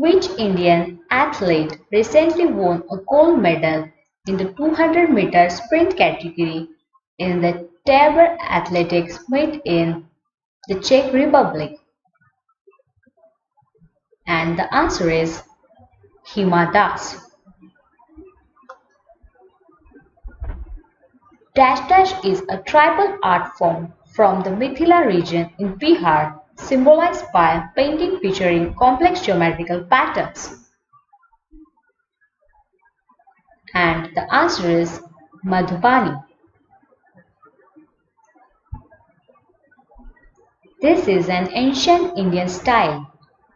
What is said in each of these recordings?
Which Indian athlete recently won a gold medal in the 200-meter sprint category in the Tabor Athletics Meet in the Czech Republic? And the answer is Hima Das. Dash dash is a tribal art form from the Mithila region in Bihar, symbolized by painting featuring complex geometrical patterns. And the answer is Madhubani. This is an ancient Indian style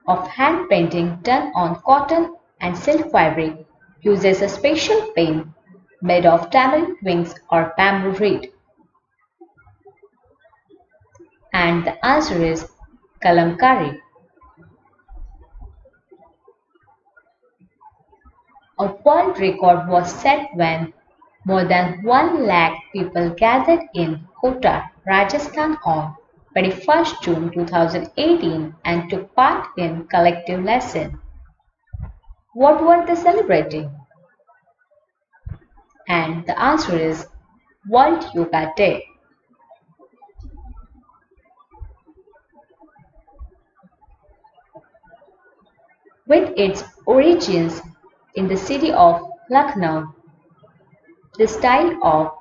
of hand painting done on cotton and silk fabric, uses a special paint made of tamarind twigs or bamboo reed. And the answer is Kalamkari. A world record was set when more than 1 lakh people gathered in Kota, Rajasthan on 21st June 2018 and took part in collective lesson. What were they celebrating? And the answer is World Yoga Day. With its origins in the city of Lucknow, the style of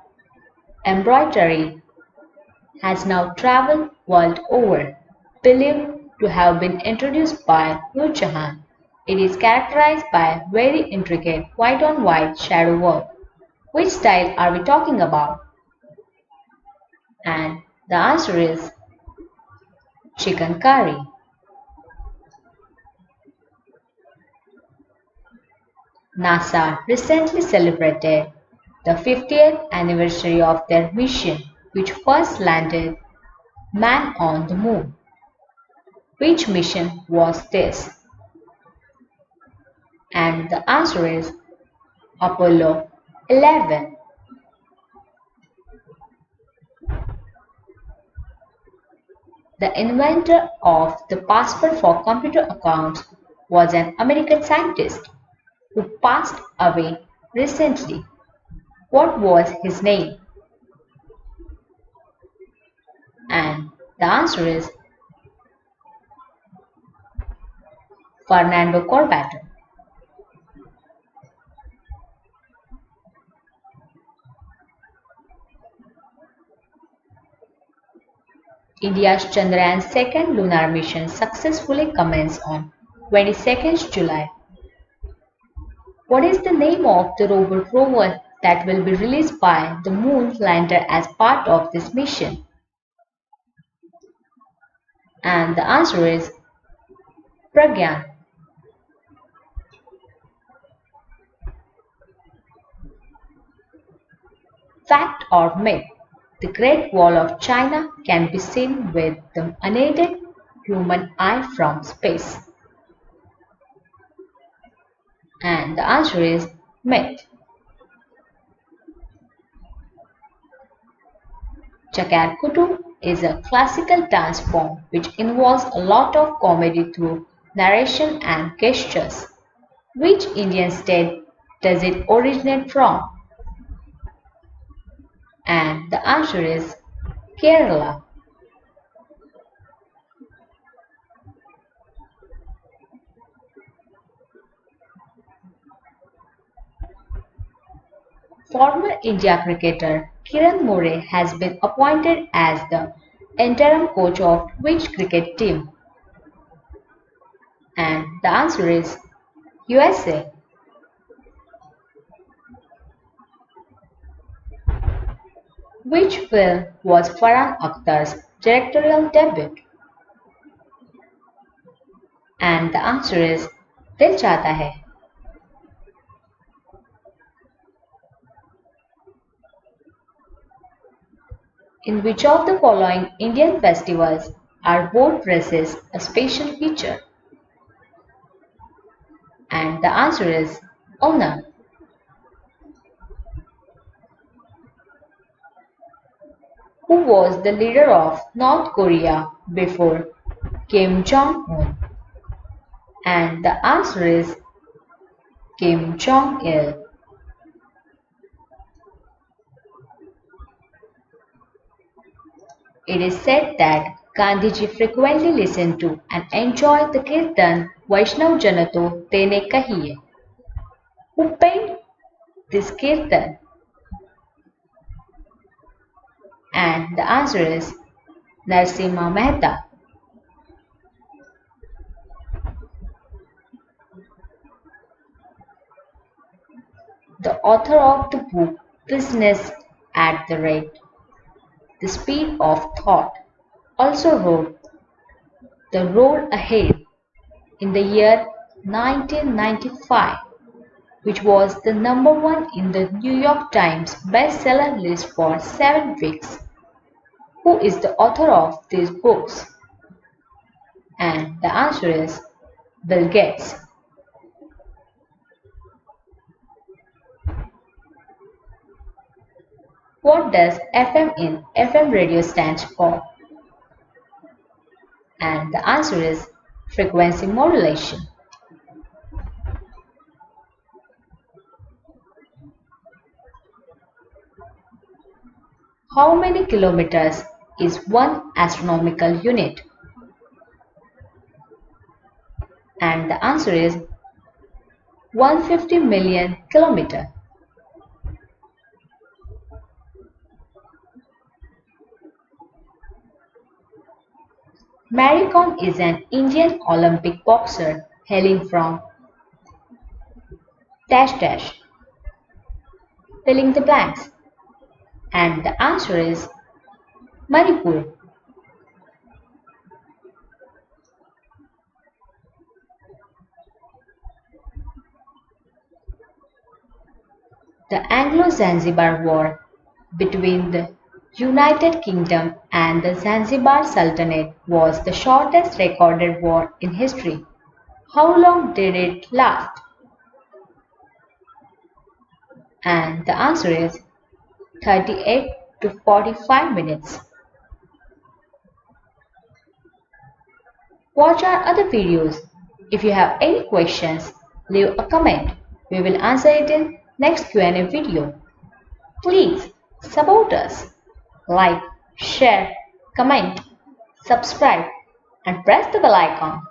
embroidery has now traveled world over. Believed to have been introduced by Nur Jahan, it is characterized by very intricate white-on-white shadow work. Which style are we talking about? And the answer is chicken curry. NASA recently celebrated the 50th anniversary of their mission, which first landed man on the moon. Which mission was this? And the answer is Apollo 11. The inventor of the password for computer accounts was an American scientist who passed away recently. What was his name? And the answer is Fernando Corbato. India's Chandrayaan second lunar mission successfully commenced on 22nd July. What is the name of the robot rover that will be released by the moon lander as part of this mission? And the answer is Pragyan. Fact or myth? The Great Wall of China can be seen with the unaided human eye from space. And the answer is myth. Chakar-Kutu is a classical dance form which involves a lot of comedy through narration and gestures. Which Indian state does it originate from? And the answer is Kerala. Former India cricketer Kiran More has been appointed as the interim coach of which cricket team? And the answer is USA. Which film was Farhan Akhtar's directorial debut? And the answer is Dil Chahta Hai. In which of the following Indian festivals are boat races a special feature? And the answer is Onam. Who was the leader of North Korea before Kim Jong-un? And the answer is Kim Jong-il. It is said that Gandhiji frequently listened to and enjoyed the Kirtan Vaishnav Jana to Tene Kahiye. Who penned this Kirtan? And the answer is Narasimha Mehta. The author of the book Business at the Speed of Thought also wrote The Road Ahead in the year 1995, which was the #1 in the New York Times bestseller list for 7 weeks. Who is the author of these books? And the answer is Bill Gates. What does FM in FM radio stand for? And the answer is frequency modulation. How many kilometers is 1 astronomical unit? And the answer is 150 million kilometers. Mary Kom is an Indian Olympic boxer hailing from fill in the blanks. And the answer is Manipur. The Anglo-Zanzibar War between the United Kingdom and the Zanzibar Sultanate was the shortest recorded war in history. How long did it last? And the answer is 38 to 45 minutes. Watch our other videos. If you have any questions, leave a comment. We will answer it in next Q&A video. Please support us. Like, share, comment, subscribe and press the bell icon.